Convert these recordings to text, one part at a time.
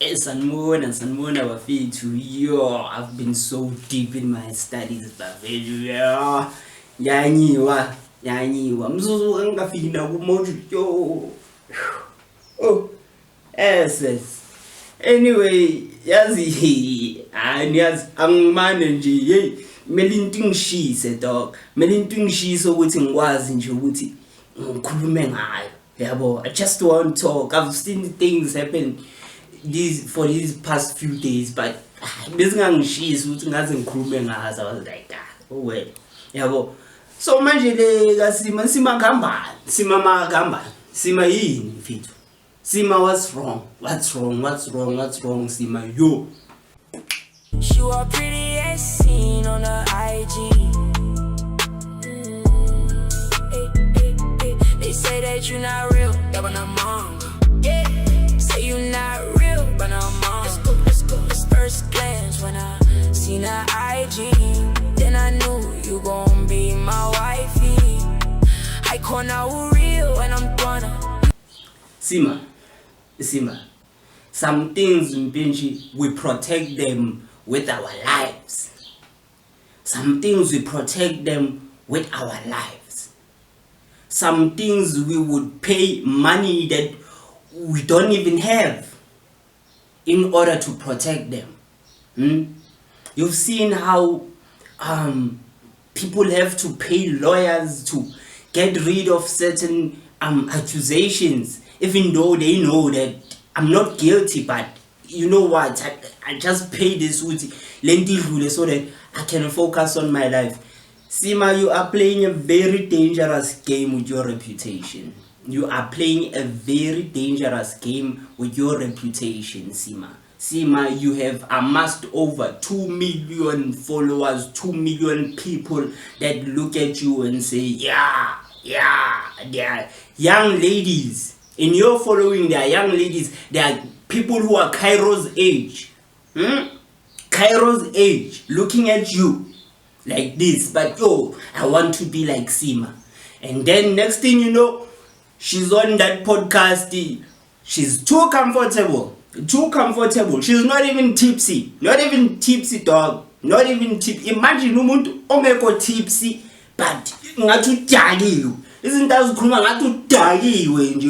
Sanmona bafethu, yo, I've been so deep in my studies bafethu, yo. Yanyiwa, mzuzu angafiki na kumoju, yo. Oh, yes. Anyway, yazi angimane nje, hey, melintingishise dog. Melintingishise ukuthi ngikwazi nje ukuthi ngikhulume ngayo. Yabo, I just want to talk. I've seen things happen for these past few days, but besingangishisi ukuthi ngaze ngikhulume ngazo. I was like, oh well. Yabo. So manje le kaSeemah, Seemah ngambani? Seemah yini mfethu? Seemah, what's wrong? What's wrong, Seemah? Yo. She was pretty as seen on the IG. They say that you not real, yeah, but I'm on. Yeah. Say you not real, but I'm on. Let's go. It's first glance when I seen her IG. Then I knew you gon' be my wifey. I call now real when I'm gonna. Seemah. Some things we protect them with our lives. Some things we protect them with our lives. Some things we would pay money that we don't even have in order to protect them. You've seen how people have to pay lawyers to get rid of certain accusations, even though they know that I'm not guilty, but you know what, I just pay this with lengthy rule so that I can focus on my life. Seemah, you are playing a very dangerous game with your reputation. Seemah, you have amassed over 2 million followers, 2 million people that look at you and say, yeah, they are young ladies. In your following, there are young ladies, there are people who are Cairo's age. Cairo's age, looking at you like this. But yo, I want to be like Seemah. And then next thing you know, she's on that podcast. She's too comfortable. She's not even tipsy. Dog. Not even tipsy. Imagine umuntu ongekho tipsy, but ngathi udakiwe. Izinto azikhuluma ngathi udakiwe nje.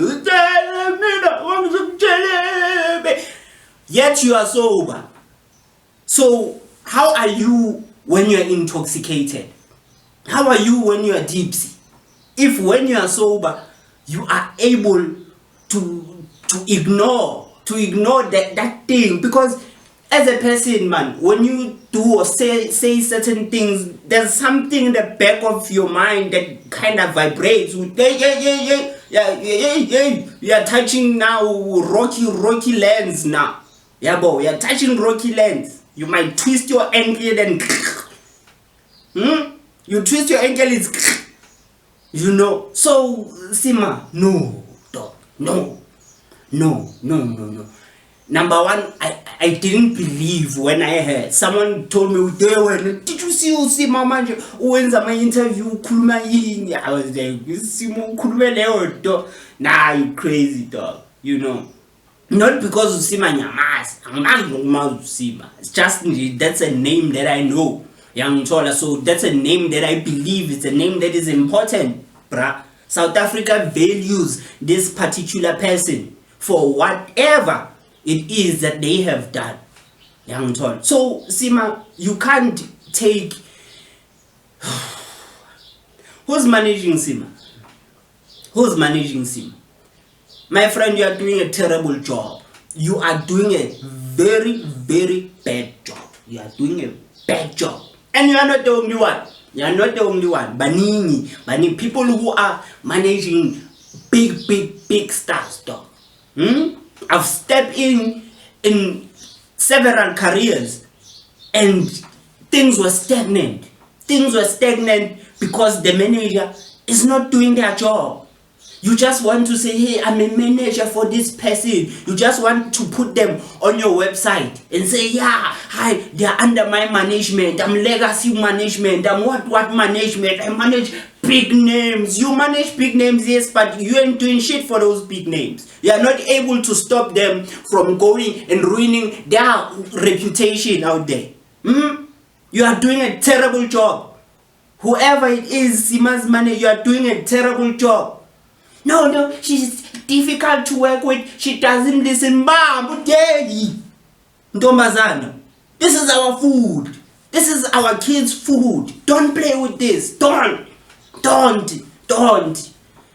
Mina wangizokutshela. Yet you are sober. So how are you when you are intoxicated? How are you when you are tipsy? If when you are sober, you are able to ignore that thing, because as a person, man, when you do or say certain things, there's something in the back of your mind that kind of vibrates with, you are touching now rocky lands now. Yeah, boy, you're touching rocky lands. You might twist your ankle and you twist your ankle, it's you know. So Seemah, no, dog, no. Number one, I didn't believe when I heard someone told me, did you see Seemah manje uwenza my interview ukhuluma yini? I was like, Seemah ukhuluma leyo dog. Nah, you crazy dog, you know. Not because of Seemah Nyamazi. Seemah. It's just that's a name that I know. So that's a name that I believe. It's a name that is important, bruh. South Africa values this particular person for whatever it is that they have done. So Seemah, you can't take. Who's managing Seemah? My friend, you are doing a terrible job. You are doing a very, very bad job. And you are not the only one. Banini, people who are managing big stars, dog. I've stepped in several careers and things were stagnant. Because the manager is not doing their job. You just want to say, hey, I'm a manager for this person. You just want to put them on your website and say, yeah, hi, they're under my management. I'm legacy management. I'm what management. I manage big names. You manage big names, yes, but you ain't doing shit for those big names. You are not able to stop them from going and ruining their reputation out there. You are doing a terrible job. Whoever it is, Seemah's manager, you are doing a terrible job. No, she's difficult to work with. She doesn't listen. Ntombazana, this is our food. This is our kids' food. Don't play with this. Don't.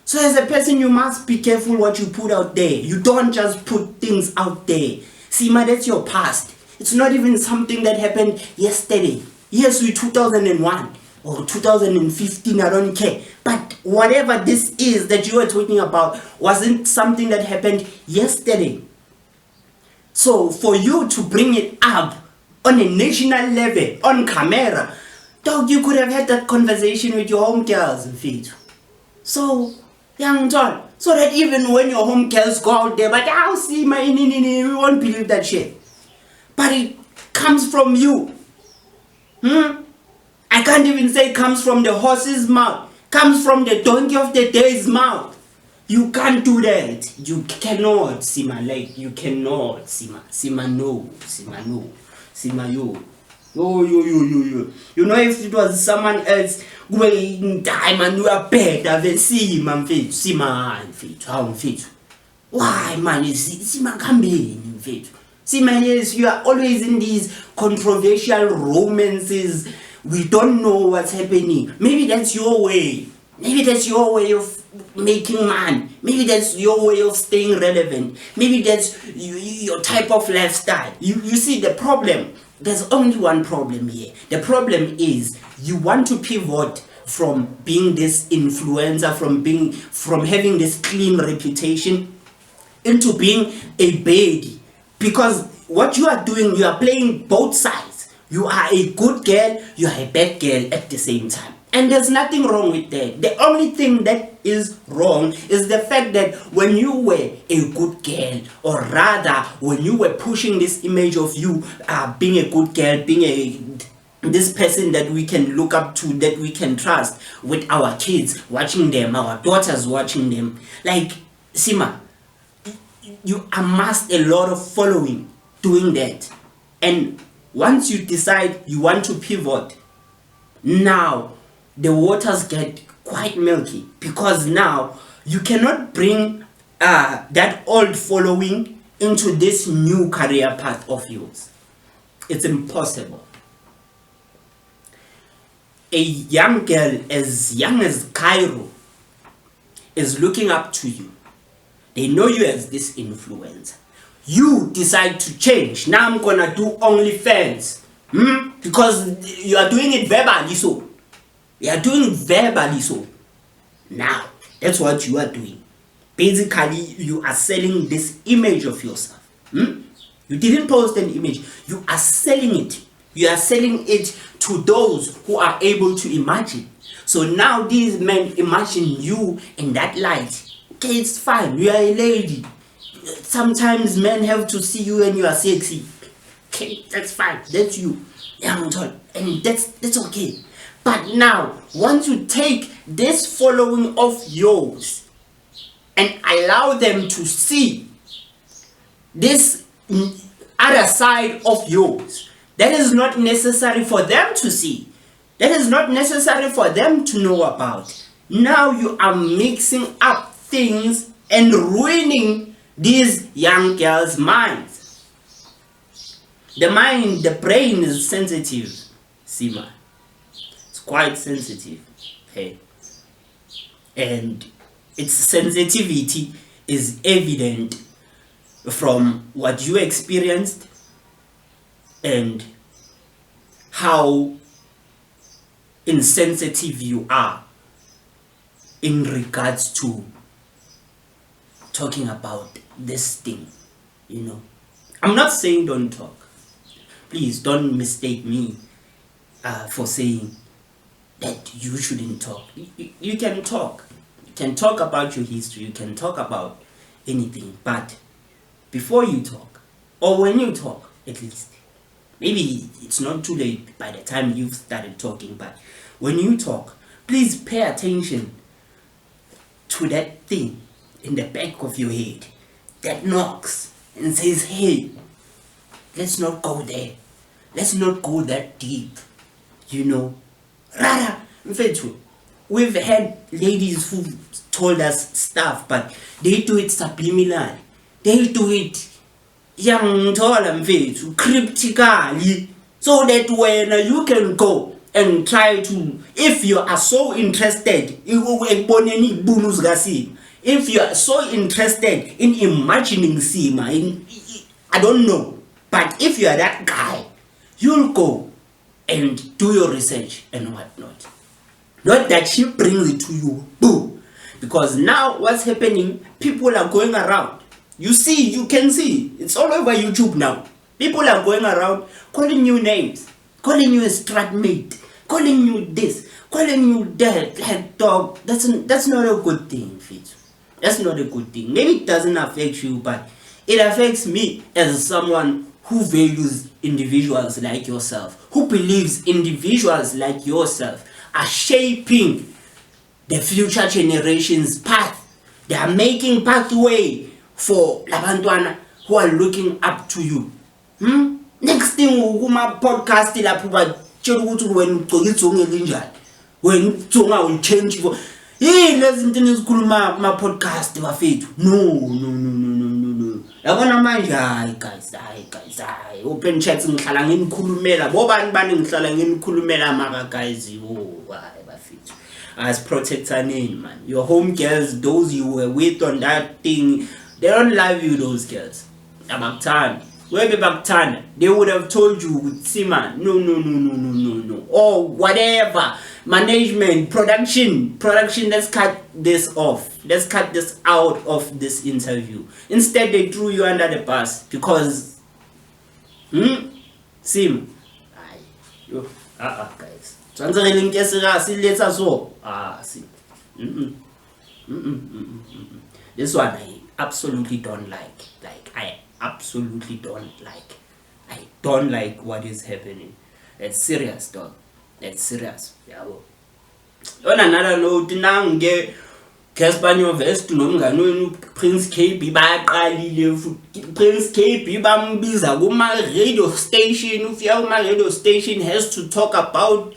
So as a person, you must be careful what you put out there. You don't just put things out there. Seemah, that's your past. It's not even something that happened yesterday. Yes, we 2001 or 2015, I don't care. But whatever this is that you are talking about wasn't something that happened yesterday. So for you to bring it up on a national level, on camera, dog, you could have had that conversation with your home girls, Mfethu. So, young John, so that even when your home girls go out there, but I'll see my we won't believe that shit. But it comes from you. I can't even say it comes from the horse's mouth. Comes from the donkey of the day's mouth. You can't do that. You cannot, Seemah. Like, you cannot, Seemah. Seemah, no. Seemah, no. Seemah, yo. Yo. You know, if it was someone else, going man, you are better than Seemah, Mfethu. Seemah, Mfethu. How, Mfethu? Why, man? Seemah, come in, Mfethu. Seemah, yes, you are always in these controversial romances. We don't know what's happening. Maybe that's your way. Maybe that's your way of making money. Maybe that's your way of staying relevant. Maybe that's your type of lifestyle. You see the problem. There's only one problem here. The problem is you want to pivot from being this influencer, from having this clean reputation into being a baby. Because what you are doing, you are playing both sides. You are a good girl, you are a bad girl at the same time. And there's nothing wrong with that. The only thing that is wrong is the fact that when you were a good girl, or rather when you were pushing this image of you being a good girl, being this person that we can look up to, that we can trust, with our kids watching them, our daughters watching them, like, Seemah, you amassed a lot of following doing that. And once you decide you want to pivot, now the waters get quite milky, because now you cannot bring that old following into this new career path of yours. It's impossible. A young girl as young as Cairo is looking up to you. They know you as this influencer. You decide to change. Now I'm gonna do OnlyFans. Because you are doing it verbally so. You are doing verbally so. Now, that's what you are doing. Basically, you are selling this image of yourself. You didn't post an image. You are selling it. You are selling it to those who are able to imagine. So now these men imagine you in that light. Okay, it's fine. You are a lady. Sometimes men have to see you and you are sexy. Okay, that's fine. That's you. Yeah, and that's okay. But now, once you take this following of yours and allow them to see this other side of yours, that is not necessary for them to see. That is not necessary for them to know about. Now you are mixing up things and ruining these young girls' minds. The brain is sensitive, Seemah. It's quite sensitive. Okay? And its sensitivity is evident from what you experienced and how insensitive you are in regards to talking about this thing, you know. I'm not saying don't talk. Please don't mistake me for saying that you shouldn't talk. You can talk. You can talk about your history. You can talk about anything. But before you talk, or when you talk, at least, maybe it's not too late by the time you've started talking, but when you talk, please pay attention to that thing in the back of your head that knocks and says, hey, let's not go there. Let's not go that deep. You know. Rara, we've had ladies who told us stuff, but they do it subliminally. They do it cryptically, so that when you can go and try to, if you are so interested, if you are so interested in imagining Seemah, I don't know, but if you are that guy, you'll go and do your research and whatnot. Not that she brings it to you, boo. Because now what's happening, people are going around. You see, you can see, it's all over YouTube now. People are going around calling you names, calling you a strat mate, calling you this, calling you that, like dog. That's not a good thing, Fitz. That's not a good thing. Maybe it doesn't affect you, but it affects me as someone who values individuals like yourself, who believes individuals like yourself are shaping the future generations' path. They are making pathway for labantwana who are looking up to you. Next thing, my podcast when will change for. Hey, listen to this my podcast. No. Guys. Open chats and Kalangin Kulumela, Boban Banning Salangin Kulumela Maga guys. As protect her name, man. Your home girls, those you were with on that thing, they don't love you, those girls. Abaktan. Where be Baktan? They would have told you with Seemah, no. Or whatever. Management, production, let's cut this off. Let's cut this out of this interview. Instead, they threw you under the bus because Seemah. Guys. This one I absolutely don't like. I absolutely don't like. I don't like what is happening. It's serious, dog. It's serious. Yeah. On another note, now get Cassper Nyovest nomngane wenu Prince Kaybee baqalile futhi Prince Kaybee bambiza kuma radio station. Ufika kuma radio station has to talk about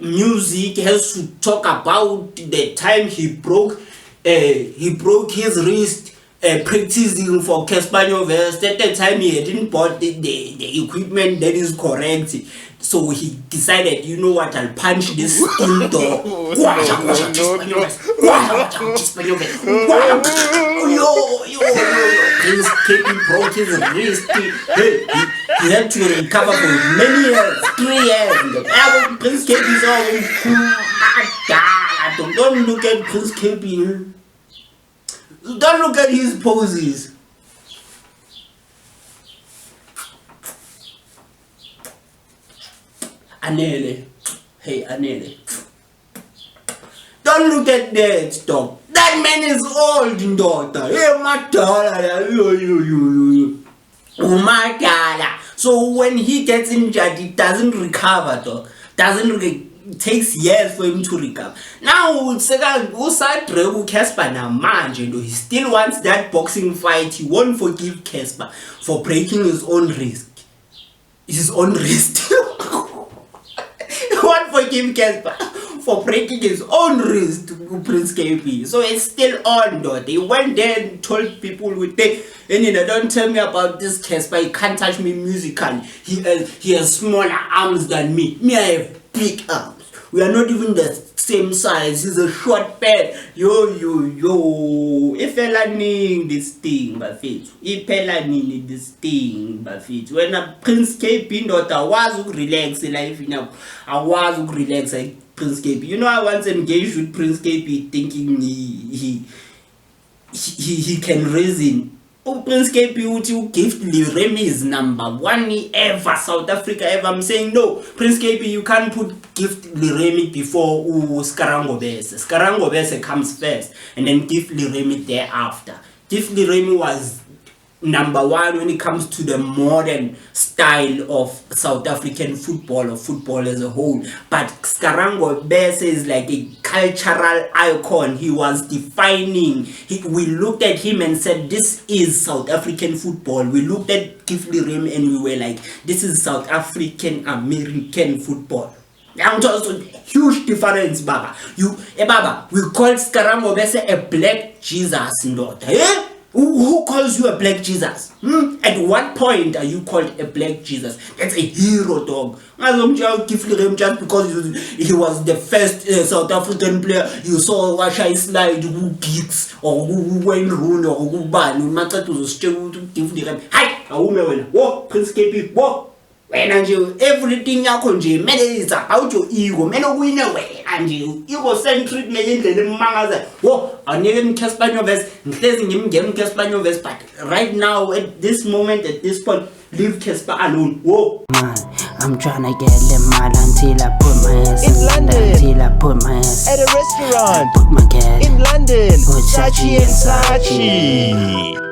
music, has to talk about the time he broke his wrist practicing for Cassper Nyovest. At the time he hadn't bought the equipment that is correct. So he decided, you know what, I'll punch this steel door. Prince Kaybee broke his wrist. He had to recover for many years, 3 years. Prince Kaybee is all cool. Don't look at Prince Kaybee. Don't look at his poses. Anele. Hey, Anele. Don't look at that stuff. That man is old, daughter. Hey, my daughter. Oh, my God. So when he gets injured, he doesn't recover, dog. It takes years for him to recover. Now, Cassper he still wants that boxing fight. He won't forgive Cassper for breaking his own wrist. His own wrist. He won't forgive Cassper for breaking his own wrist with Prince Kaybee. So it's still on, though. They went there and told people with the don't tell me about this Cassper. He can't touch me musically. He has smaller arms than me. Me, I have big arms. We are not even the same size. He's a short pet. Yo. If need this thing, Buffett. This thing, Buffett. When a Prince Kaybee daughter was relax life, I was relax like Prince Kaybee. You know, I once engaged with Prince Kaybee thinking he can reason. Oh, Prince Kaybee would you give Liremi's number 1 ever South Africa ever. I'm saying no, Prince Kaybee, you can't put gift Liremi before Skarangobese. Skarangobese comes first and then gift Liremi thereafter. Gift Liremi was number one when it comes to the modern style of South African football or football as a whole. But Cassper Nyovest is like a cultural icon. He was defining. We looked at him and said, this is South African football. We looked at Kabilliato and we were like, this is South African American football. Huge difference, Baba. Baba, we call Cassper Nyovest a black Jesus, not. Eh? Who calls you a black Jesus? At what point are you called a black Jesus? That's a hero, dog. Just because he was the first South African player you saw watch I slide who geeks or who went round or who ban no matter to still give the hi whoa Prince Kaybee whoa when you everything yakho nje mele is about your ego mele win away and you egocentric ngendlela emangaza wo anike Cassper Nyovest ngihlezi ngimngena Cassper Nyovest but right now at this moment at this point leave Cassper alone. Whoa man, I'm tryna get them mad until I put my ass in London. Until I put my ass at a restaurant. I put my cat in London. with Sachi and Sachi. Sachi.